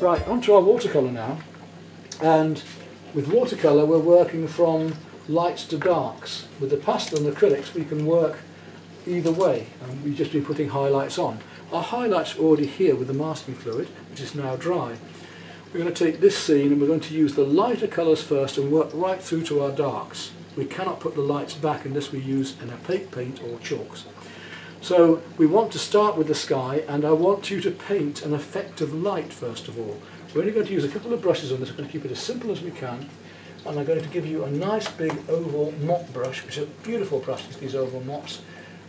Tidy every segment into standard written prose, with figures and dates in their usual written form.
Right, onto our watercolour now, and with watercolour we're working from lights to darks. With the pastel and acrylics we can work either way, and we've just been putting highlights on. Our highlights are already here with the masking fluid, which is now dry. We're going to take this scene and we're going to use the lighter colours first and work right through to our darks. We cannot put the lights back unless we use an opaque paint or chalks. So we want to start with the sky, and I want you to paint an effect of light first of all. We're only going to use a couple of brushes on this. We're going to keep it as simple as we can, and I'm going to give you a nice big oval mop brush, which are beautiful brushes, these oval mops.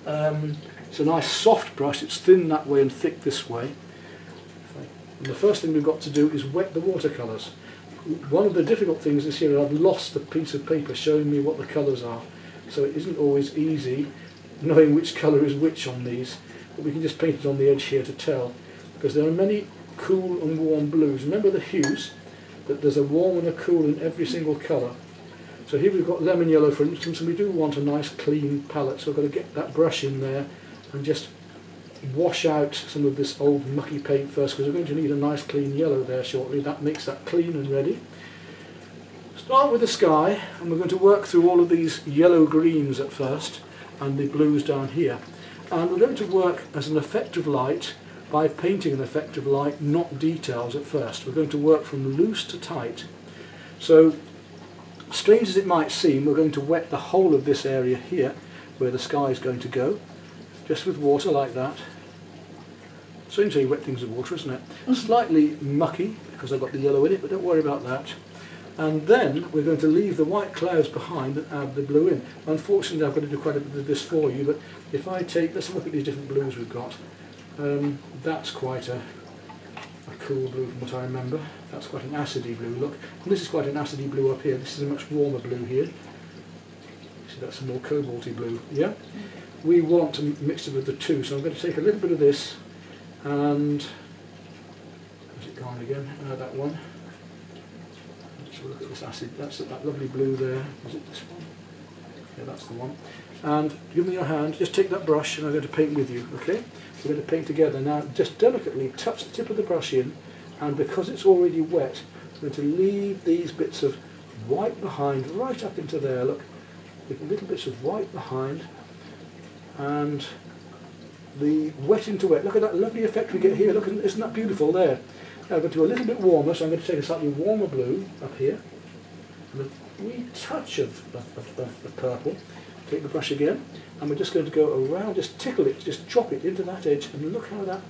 It's a nice soft brush, it's thin that way and thick this way. And the first thing we've got to do is wet the watercolours. One of the difficult things is here I've lost the piece of paper showing me what the colours are, so it isn't always easy knowing which colour is which on these, but we can just paint it on the edge here to tell, because there are many cool and warm blues. Remember the hues, that there's a warm and a cool in every single colour. So here we've got lemon yellow for instance, and we do want a nice clean palette, so I've got to get that brush in there and just wash out some of this old mucky paint first, because we're going to need a nice clean yellow there shortly. That makes that clean and ready. Start with the sky, and we're going to work through all of these yellow greens at first and the blues down here, and we're going to work as an effect of light by painting an effect of light, not details at first. We're going to work from loose to tight. So strange as it might seem, we're going to wet the whole of this area here where the sky is going to go, just with water like that. Strange how you wet things with water, isn't it? Slightly mucky because I've got the yellow in it, but don't worry about that. And then we're going to leave the white clouds behind and add the blue in. Unfortunately I've got to do quite a bit of this for you, but if I take, let's look at these different blues we've got. That's quite a cool blue from what I remember. That's quite an acidy blue, look. And this is quite an acidy blue up here. This is a much warmer blue here. See, that's a more cobalty blue, yeah? We want a mixture with the two, so I'm going to take a little bit of this and, where's it gone again? That one. Let's look at this acid, that's that lovely blue there. Is it this one? Yeah, that's the one. And give me your hand, just take that brush and I'm going to paint with you, okay? We're going to paint together. Now just delicately touch the tip of the brush in, and because it's already wet, I'm going to leave these bits of white behind right up into there, look. Little bits of white behind, and the wet into wet. Look at that lovely effect we get here, look, isn't that beautiful there? Now I'm going to do a little bit warmer, so I'm going to take a slightly warmer blue up here, and a wee touch of purple. Take the brush again, and we're just going to go around, just tickle it, just drop it into that edge, and look how that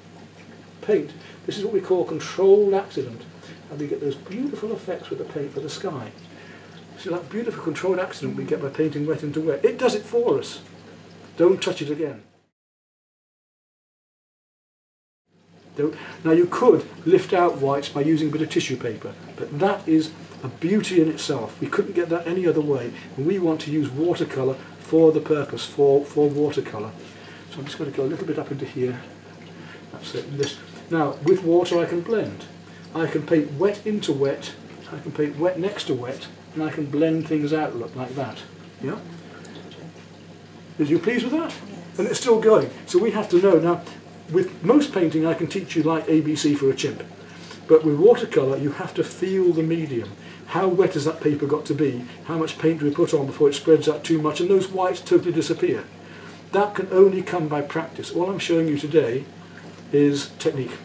paint, this is what we call controlled accident, and we get those beautiful effects with the paint for the sky. See that beautiful controlled accident we get by painting wet into wet? It does it for us. Don't touch it again. Don't. Now you could lift out whites by using a bit of tissue paper, but that is a beauty in itself. We couldn't get that any other way, and we want to use watercolour for the purpose, for watercolour. So I'm just going to go a little bit up into here. That's it. This. Now with water I can blend. I can paint wet into wet, I can paint wet next to wet, and I can blend things out look like that. Yeah? Are you pleased with that? Yes. And it's still going. So we have to know. Now with most painting I can teach you like ABC for a chimp. But with watercolour you have to feel the medium. How wet has that paper got to be? How much paint do we put on before it spreads out too much and those whites totally disappear? That can only come by practice. All I'm showing you today is technique.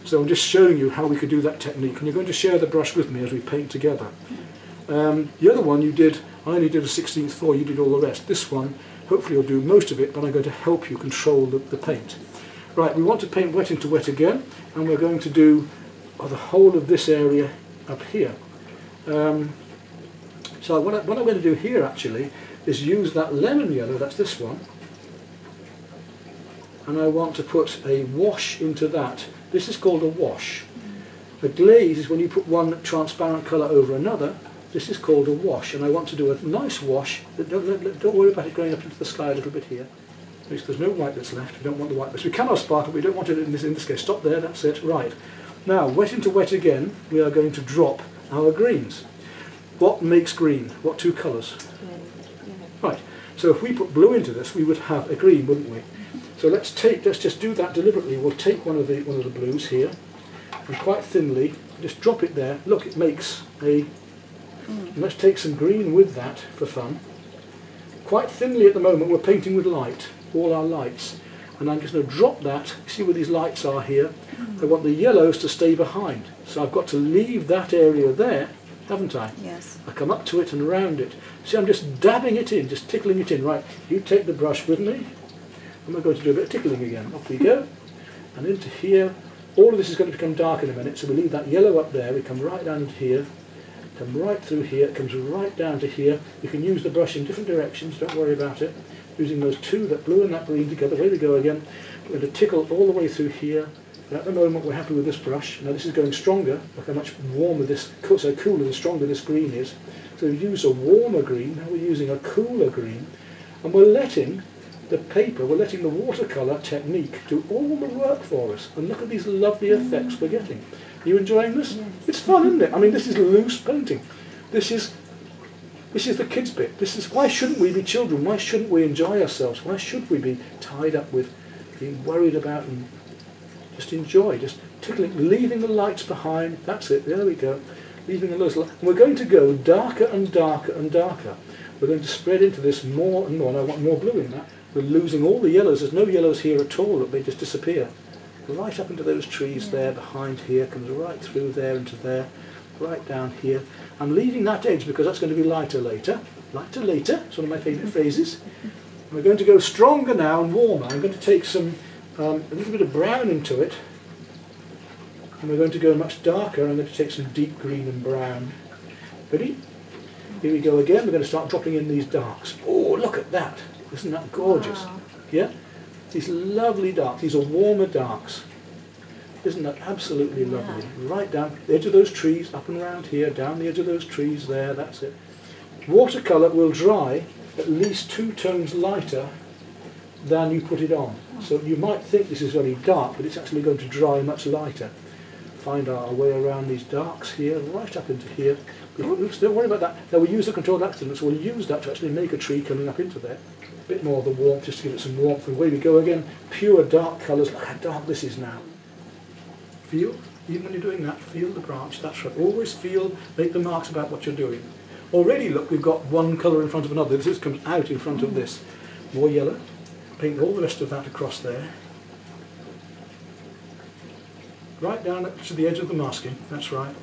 So I'm just showing you how we could do that technique, and you're going to share the brush with me as we paint together. The other one you did, I only did a 16th floor, you did all the rest. This one, hopefully you'll do most of it, but I'm going to help you control the paint. Right, we want to paint wet into wet again, and we're going to do the whole of this area up here. So what I'm going to do here actually is use that lemon yellow, that's this one, and I want to put a wash into that. This is called a wash. A glaze is when you put one transparent colour over another. This is called a wash, and I want to do a nice wash. Don't worry about it going up into the sky a little bit here. There's no white that's left, we don't want the white bits. We can have sparkle, but we don't want it in this case. Stop there, that's it, right. Now, wet into wet again, we are going to drop our greens. What makes green? What two colours? Right, so if we put blue into this, we would have a green, wouldn't we? So let's just do that deliberately. We'll take one of the blues here, and quite thinly, just drop it there. Look, it makes a... Let's take some green with that for fun. Quite thinly at the moment we're painting with light, all our lights. And I'm just going to drop that, see where these lights are here? I want the yellows to stay behind. So I've got to leave that area there, haven't I? Yes. I come up to it and around it. See, I'm just dabbing it in, just tickling it in. Right, you take the brush with me. And we're going to do a bit of tickling again. Off we go. And into here. All of this is going to become dark in a minute, so we leave that yellow up there. We come right down into here. Come right through here, it comes right down to here. You can use the brush in different directions, don't worry about it. Using those two, that blue and that green together, away we go again. We're going to tickle all the way through here. And at the moment we're happy with this brush. Now this is going stronger, look how much warmer this, so cooler the stronger this green is. So we use a warmer green, now we're using a cooler green. And we're letting the paper, we're letting the watercolour technique do all the work for us. And look at these lovely effects we're getting. Are you enjoying this? Yes. It's fun, isn't it? I mean, this is loose painting. This is the kids' bit. This is, why shouldn't we be children? Why shouldn't we enjoy ourselves? Why should we be tied up with being worried about and just enjoy, just tickling, leaving the lights behind? That's it. There we go. Leaving a little. And we're going to go darker and darker and darker. We're going to spread into this more and more. And I want more blue in that. We're losing all the yellows. There's no yellows here at all. They just disappear. Right up into those trees there, behind here, comes right through there into there, right down here. I'm leaving that edge because that's going to be lighter later. Lighter later, it's one of my favourite phrases. We're going to go stronger now and warmer. I'm going to take some, a little bit of brown into it. And we're going to go much darker. I'm going to take some deep green and brown. Ready? Here we go again. We're going to start dropping in these darks. Oh, look at that. Isn't that gorgeous? Wow. Yeah? These lovely darks, these are warmer darks. Isn't that absolutely lovely? Right down the edge of those trees, up and around here, down the edge of those trees there, that's it. Watercolour will dry at least 2 tones lighter than you put it on. So you might think this is very dark, but it's actually going to dry much lighter. Find our way around these darks here, right up into here. Oops, don't worry about that. Now we use the controlled accents, so we'll use that to actually make a tree coming up into there. A bit more of the warmth, just to give it some warmth. And away we go again. Pure dark colours. Look how dark this is now. Feel, even when you're doing that, feel the branch. That's right. Always feel, make the marks about what you're doing. Already, look, we've got one colour in front of another. This comes out in front of this. More yellow. Paint all the rest of that across there. Right down to the edge of the masking. That's right.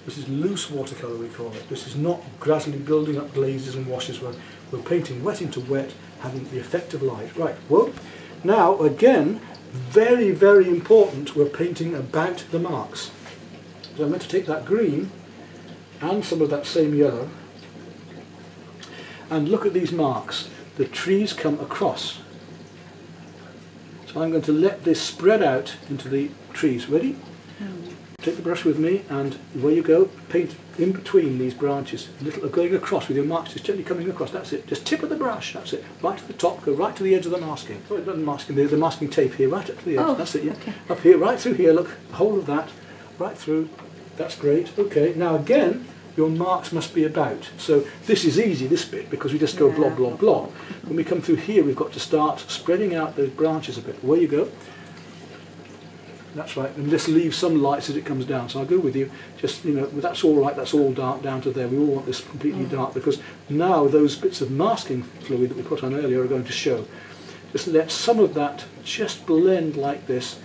This is loose watercolour, we call it. This is not gradually building up glazes and washes. We're painting wet into wet, having the effect of light. Right, well, now again, very, very important, we're painting about the marks. So I'm going to take that green and some of that same yellow and look at these marks. The trees come across. So I'm going to let this spread out into the trees. Ready? Take the brush with me and away you go. Paint in between these branches. Going across with your marks, just gently coming across. That's it. Just tip of the brush. That's it. Right to the top. Go right to the edge of the masking. Sorry, not the masking. The masking tape here. Right up to the edge. Oh, that's it. Yeah. okay. Up here. Right through here. Look. The whole of that. Right through. That's great. Okay. Now again, your marks must be about. So this is easy, this bit, because we just go blob, blob, blob. When we come through here, we've got to start spreading out those branches a bit. Away you go. That's right, and this leaves some lights as it comes down. So I'll go with you. Just, you know, that's all right. That's all dark down to there. We all want this completely dark because now those bits of masking fluid that we put on earlier are going to show. Just let some of that just blend like this.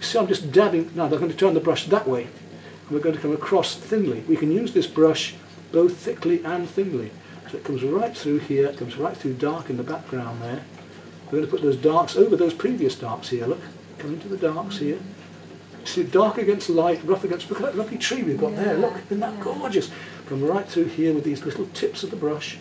See, I'm just dabbing. Now I'm going to turn the brush that way, and we're going to come across thinly. We can use this brush both thickly and thinly. So it comes right through here. It comes right through dark in the background there. We're going to put those darks over those previous darks here. Look, come into the darks here. See, dark against light, rough against... Look at that lovely tree we've got there. Look, isn't that gorgeous? Come right through here with these little tips of the brush,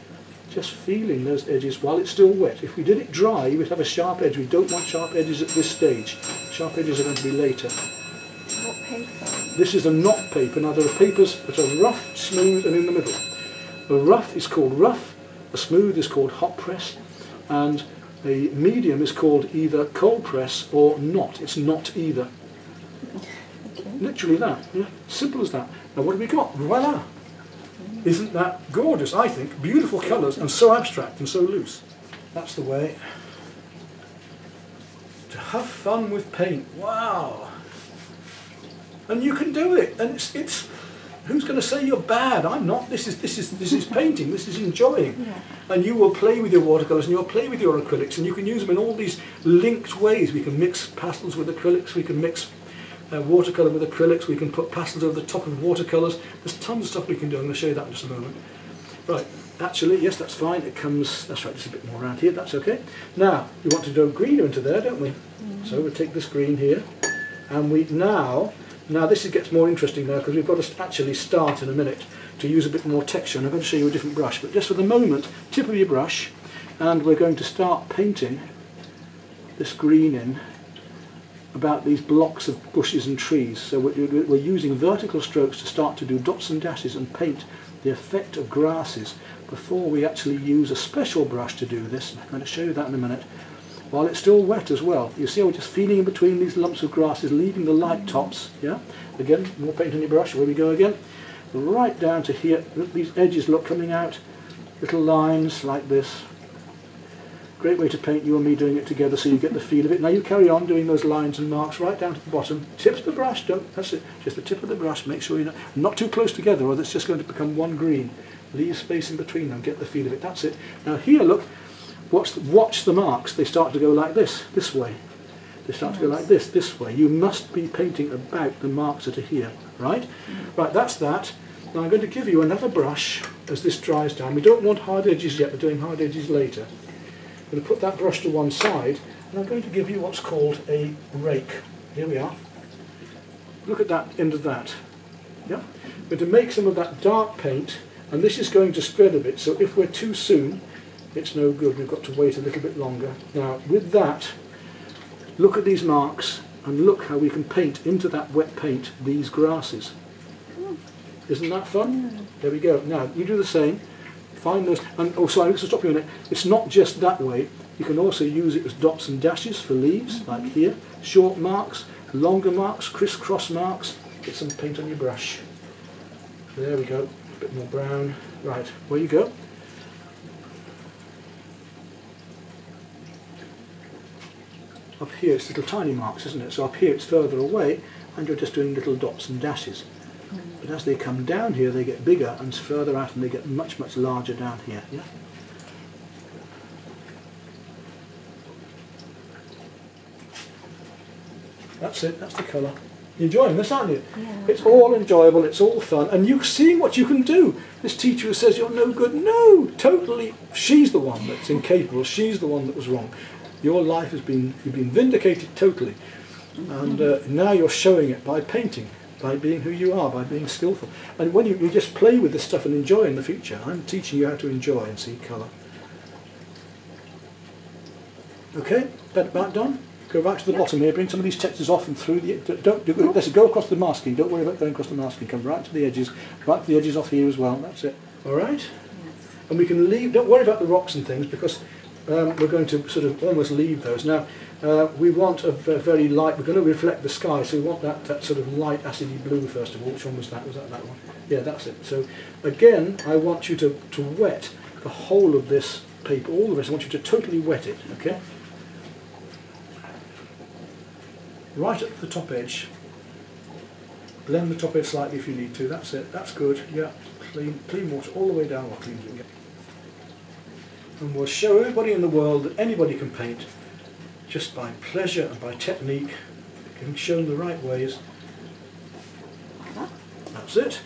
just feeling those edges while it's still wet. If we did it dry, you would have a sharp edge. We don't want sharp edges at this stage. Sharp edges are going to be later. What paper? This is a knot paper. Now there are papers that are rough, smooth and in the middle. The rough is called rough, the smooth is called hot press, and the medium is called either cold press or not. It's not either. Okay. Literally that, yeah, simple as that. Now what have we got? Voila! Isn't that gorgeous? I think beautiful colours and so abstract and so loose. That's the way. To have fun with paint. Wow. And you can do it. And it's who's going to say you're bad? I'm not. This is painting. This is enjoying. Yeah. And you will play with your watercolours and you'll play with your acrylics, and you can use them in all these linked ways. We can mix pastels with acrylics. We can mix watercolour with acrylics. We can put pastels over the top of watercolours. There's tons of stuff we can do. I'm going to show you that in just a moment. Right. Actually, yes, that's fine. It comes. That's right. Just a bit more around here. That's okay. Now we want to do green into there, don't we? So we'll take this green here, and we now this gets more interesting now, because we've got to actually start in a minute to use a bit more texture, and I'm going to show you a different brush, but just for the moment, tip of your brush, and we're going to start painting this green in about these blocks of bushes and trees. So we're using vertical strokes to start to do dots and dashes and paint the effect of grasses before we actually use a special brush to do this. I'm going to show you that in a minute. While it's still wet as well. You see how we're just feeling in between these lumps of grasses, leaving the light tops. Yeah. Again, more paint on your brush. Where we go again. Right down to here. Look, these edges look coming out. Little lines like this. Great way to paint, you and me doing it together, so you get the feel of it. Now you carry on doing those lines and marks right down to the bottom. Tip of the brush. That's it. Just the tip of the brush. Make sure you're not too close together, or it's just going to become one green. Leave space in between them. Get the feel of it. That's it. Now here, look. Watch the marks. They start to go like this way. They start to go like this way. You must be painting about the marks that are here, right? Right, that's that. Now I'm going to give you another brush as this dries down. We don't want hard edges yet, we're doing hard edges later. I'm going to put that brush to one side, and I'm going to give you what's called a rake. Here we are. Look at that end of that. Yeah? We're going to make some of that dark paint, and this is going to spread a bit, so if we're too soon, it's no good. We've got to wait a little bit longer. Now, with that, look at these marks and look how we can paint into that wet paint these grasses. Isn't that fun? There we go. Now, you do the same. Find those. And oh, sorry, let's stop you a minute. It's not just that way. You can also use it as dots and dashes for leaves, like here. Short marks, longer marks, crisscross marks. Get some paint on your brush. There we go. A bit more brown. Right, where you go. Up here it's little tiny marks, isn't it? So up here it's further away, and you're just doing little dots and dashes. But as they come down here, they get bigger, and further out, and they get much, much larger down here. Yeah. That's it. That's the colour. You're enjoying this, aren't you? Yeah. It's all enjoyable. It's all fun, and you're seeing what you can do. This teacher who says you're no good, no, totally. She's the one that's incapable. She's the one that was wrong. Your life has been, you've been vindicated totally, and now you're showing it by painting, by being who you are, by being skillful. And when you just play with this stuff and enjoy in the future, I'm teaching you how to enjoy and see colour. Okay, about done? Go right to the bottom here, bring some of these textures off and through the, go across the masking, don't worry about going across the masking, come right to the edges, right to the edges off here as well, that's it. Alright? Yes. And we can leave, don't worry about the rocks and things, because we're going to sort of almost leave those. Now, we want a very light, we're going to reflect the sky, so we want that sort of light acidy blue first of all. Which one was that? Was that one? Yeah, that's it. So again, I want you to wet the whole of this paper, all of this. I want you to totally wet it, okay? Right at the top edge. Blend the top edge slightly if you need to, that's it, that's good. Yeah, clean water all the way down, or clean it. And we'll show everybody in the world that anybody can paint just by pleasure and by technique, getting shown the right ways. That's it.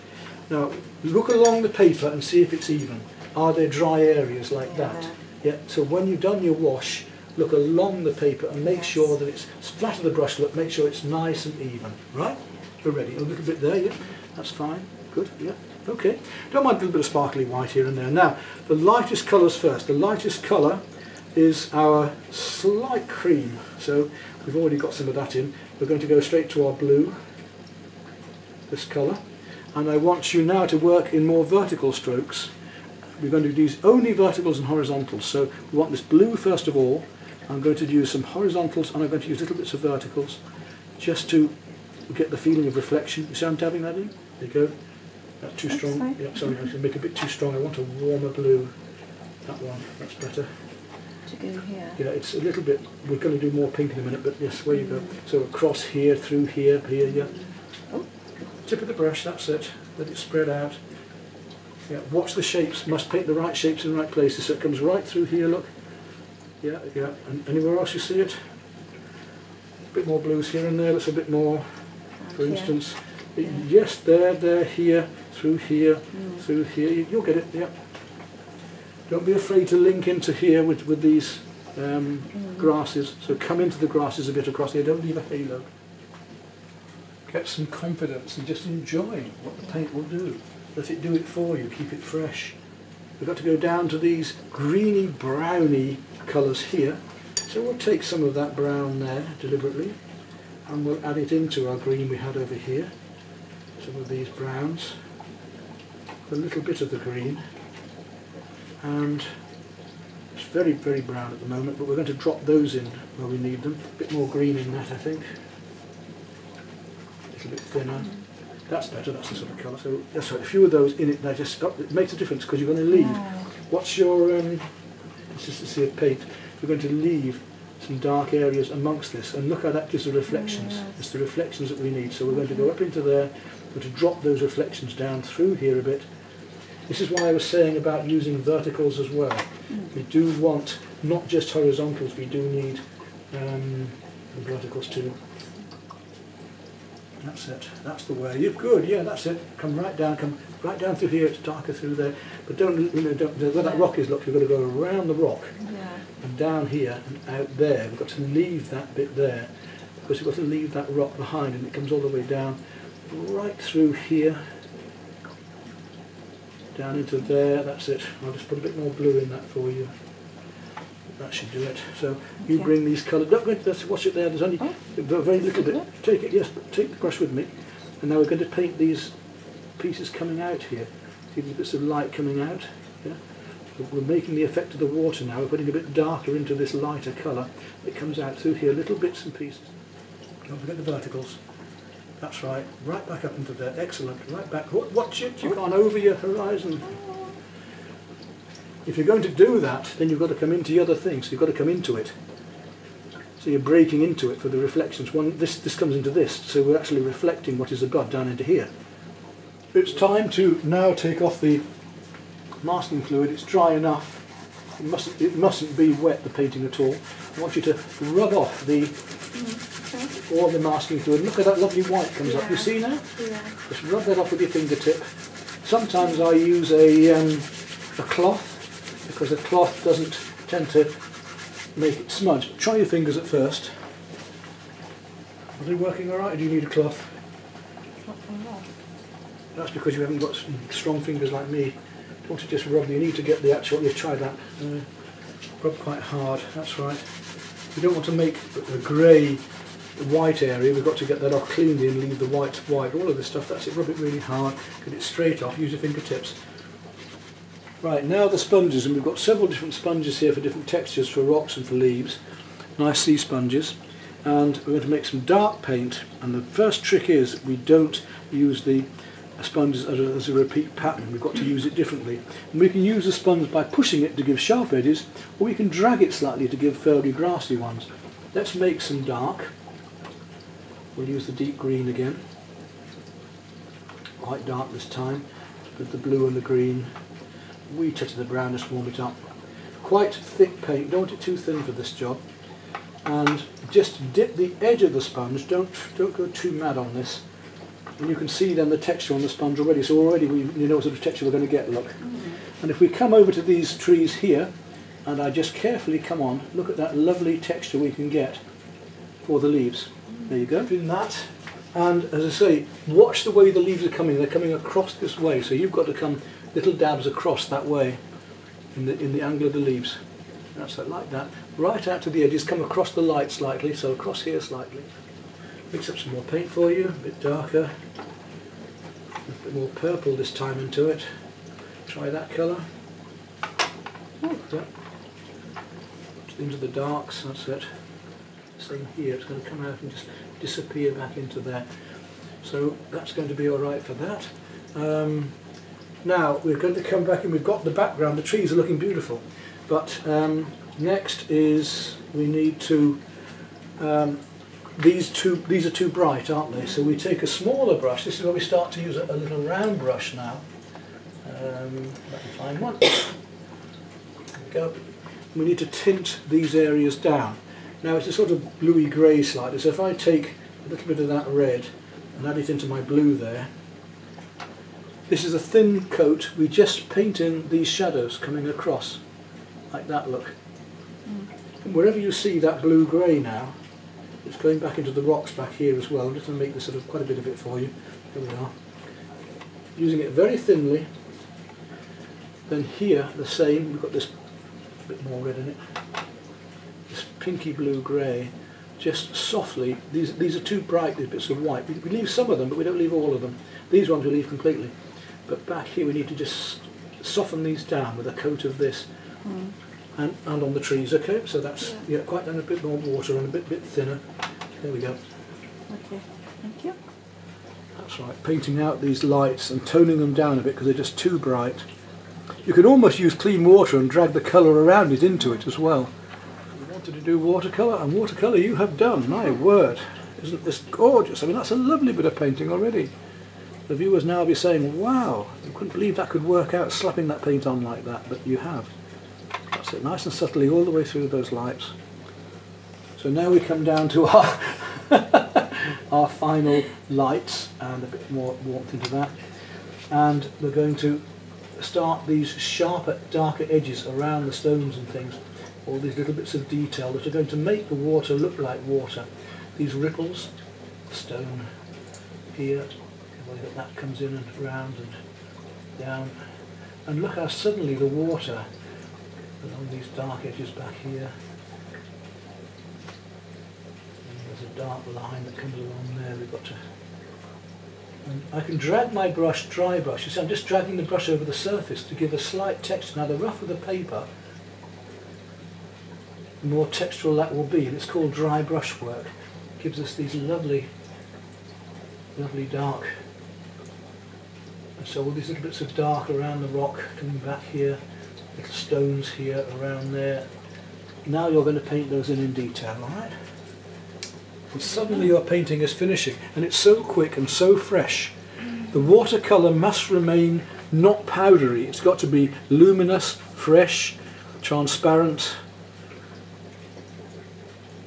Now look along the paper and see if it's even. Are there dry areas like that? Yeah. So when you've done your wash, look along the paper and make sure that it's flat of the brush. Look, make sure it's nice and even. Right? We're ready. A little bit there. Yeah, that's fine. Good. Yeah. Okay, don't mind a little bit of sparkly white here and there. Now, the lightest colours first. The lightest colour is our slight cream. So we've already got some of that in. We're going to go straight to our blue, this colour. And I want you now to work in more vertical strokes. We're going to use only verticals and horizontals. So we want this blue first of all. I'm going to use some horizontals, and I'm going to use little bits of verticals just to get the feeling of reflection. You see I'm dabbing that in? There you go. That's too strong. Fine. Yeah, sorry, I should make it a bit too strong. I want a warmer blue. That one, that's better. to go here. Yeah, it's a little bit, we're going to do more pink in a minute, but yes, where you go. So across here, through here, here, yeah. Oh. Tip of the brush, that's it. Let it spread out. Yeah, watch the shapes, must paint the right shapes in the right places, so it comes right through here, look. Yeah, yeah, and anywhere else you see it? A bit more blues here and there, that's a bit more, for instance. Yeah. Yes, there, here, through here, through here, you'll get it, yeah. Don't be afraid to link into here with these grasses, so come into the grasses a bit across here, don't leave a halo. Get some confidence and just enjoy what the paint will do. Let it do it for you, keep it fresh. We've got to go down to these greeny, browny colours here. So we'll take some of that brown there deliberately and we'll add it into our green we had over here. Some of these browns, a little bit of the green, and it's very, very brown at the moment, but we're going to drop those in where we need them. A bit more green in that, I think. A little bit thinner. That's better, that's the sort of colour. So that's right, a few of those in it, they just stop. It makes a difference because you're going to leave. What's your consistency of paint? You're going to leave some dark areas amongst this, and look how that gives the reflections. It's the reflections that we need. So we're going to go up into there, we're going to drop those reflections down through here a bit. This is why I was saying about using verticals as well. We do want not just horizontals, we do need verticals too. That's it. That's the way. You're good. Yeah, that's it. Come right down through here. It's darker through there, but don't where that rock is. Look, you've got to go around the rock and down here and out there. We've got to leave that bit there because we've got to leave that rock behind, and it comes all the way down, right through here, down into there. That's it. I'll just put a bit more blue in that for you. That should do it. So you bring these colours. Don't go to watch it there. There's only very little bit. Take it. Yes, but take the brush with me. And now we're going to paint these pieces coming out here. See these bits of light coming out. Yeah. So we're making the effect of the water now. We're putting a bit darker into this lighter colour. It comes out through here, little bits and pieces. Don't forget the verticals. That's right. Right back up into there. Excellent. Right back. Watch it. You can't over your horizon. If you're going to do that, then you've got to come into the other things. You've got to come into it. So you're breaking into it for the reflections. This comes into this, so we're actually reflecting what is above down into here. It's time to now take off the masking fluid. It's dry enough. It mustn't be wet, the painting at all. I want you to rub off all the masking fluid. Look at that lovely white comes up. You see now? Yeah. Just rub that off with your fingertip. Sometimes I use a cloth, because a cloth doesn't tend to make it smudge. Try your fingers at first. Are they working alright, or do you need a cloth? That's because you haven't got strong fingers like me. You want to just rub, you need to get the actual, you try that. Rub quite hard, that's right. We don't want to make a grey, white area, we've got to get that off cleanly and leave the white white. All of this stuff, that's it, rub it really hard, get it straight off, use your fingertips. Right, now the sponges, and we've got several different sponges here for different textures, for rocks and for leaves. Nice sea sponges. And we're going to make some dark paint, and the first trick is we don't use the sponges as a repeat pattern. We've got to use it differently. And we can use the sponge by pushing it to give sharp edges, or we can drag it slightly to give furry, grassy ones. Let's make some dark. We'll use the deep green again. Quite dark this time, with the blue and the green. Wee touch of the brown, just warm it up. Quite thick paint, don't want it too thin for this job. And just dip the edge of the sponge, don't go too mad on this. And you can see then the texture on the sponge already, so already you know what sort of texture we're going to get, look. And if we come over to these trees here, and I just carefully come on, look at that lovely texture we can get for the leaves. There you go, doing that. And as I say, watch the way the leaves are coming. They're coming across this way, so you've got to come little dabs across that way in the angle of the leaves. That's it, like that. Right out to the edges, come across the light slightly, so across here slightly. Mix up some more paint for you, a bit darker. A bit more purple this time into it. Try that colour. Yeah. Into the darks, that's it. Same here, it's going to come out and just disappear back into there. So that's going to be alright for that. Now we're going to come back and we've got the background, the trees are looking beautiful, but Next is we need to, these are too bright, aren't they? So we take a smaller brush. This is where we start to use a little round brush now. Let me find one. There we go. We need to tint these areas down. Now it's a sort of bluey grey slightly, so if I take a little bit of that red and add it into my blue there. This is a thin coat. We just paint in these shadows coming across, like that, look. And wherever you see that blue-grey now, it's going back into the rocks back here as well. I'm just going to make this sort of quite a bit of it for you. There we are. Using it very thinly. Then here, the same. We've got this bit more red in it. This pinky blue-grey. Just softly. These are too bright, these bits of white. We leave some of them, but we don't leave all of them. These ones we leave completely. But back here we need to just soften these down with a coat of this. And on the trees, okay? So that's quite done, a bit more water and a bit thinner. There we go. Okay, thank you. That's right, painting out these lights and toning them down a bit because they're just too bright. You can almost use clean water and drag the colour around it into it as well. We wanted to do watercolour, and watercolour you have done, my word. Isn't this gorgeous? I mean, that's a lovely bit of painting already. The viewers now will be saying, wow, I couldn't believe that could work out, slapping that paint on like that, but you have. That's it, nice and subtly all the way through those lights. So now we come down to our our final lights and a bit more warmth into that. And we're going to start these sharper, darker edges around the stones and things. All these little bits of detail that are going to make the water look like water. These ripples, stone here, the way that comes in and round and down. And look how suddenly the water along these dark edges back here. And there's a dark line that comes along there. We've got to. And I can drag my brush, dry brush. You see, I'm just dragging the brush over the surface to give a slight texture. Now, the rougher the paper, the more textural that will be, and it's called dry brush work. It gives us these lovely, lovely dark. And so all these little bits of dark around the rock coming back here. Little stones here, around there. Now you're going to paint those in detail, alright? And suddenly your painting is finishing, and it's so quick and so fresh. The watercolour must remain not powdery. It's got to be luminous, fresh, transparent.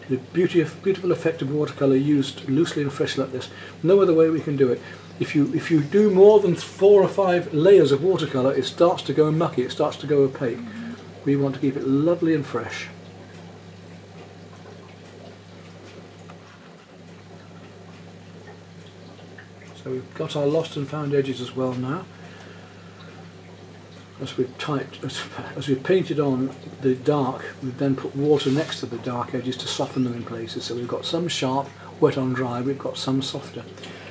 The beautiful effect of watercolour used loosely and fresh like this. No other way we can do it. If you do more than 4 or 5 layers of watercolour, it starts to go mucky, it starts to go opaque. We want to keep it lovely and fresh. So we've got our lost and found edges as well now. As we've painted on the dark, we've then put water next to the dark edges to soften them in places. So we've got some sharp, wet on dry, we've got some softer.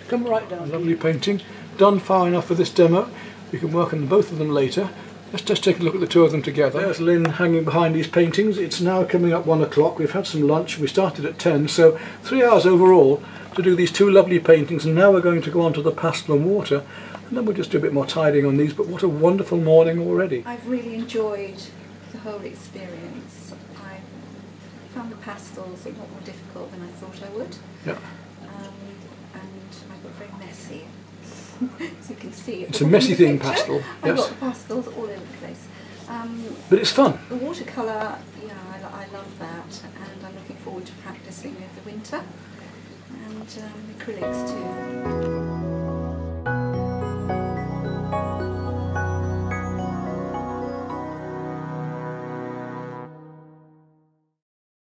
Come right down. Lovely painting, done far enough for this demo. We can work on both of them later. Let's just take a look at the two of them together. There's Lynn hanging behind these paintings. It's now coming up 1 o'clock. We've had some lunch. We started at 10, so 3 hours overall to do these two lovely paintings. And now we're going to go on to the pastel and water, and then we'll just do a bit more tidying on these. But what a wonderful morning already. I've really enjoyed the whole experience. I found the pastels a lot more difficult than I thought I would. Yeah. And I got very messy. As you can see, it's a messy thing, pastel. I've Yes. got pastels all over the place. But it's fun. The watercolour, yeah, I love that, and I'm looking forward to practicing over the winter. And the acrylics too.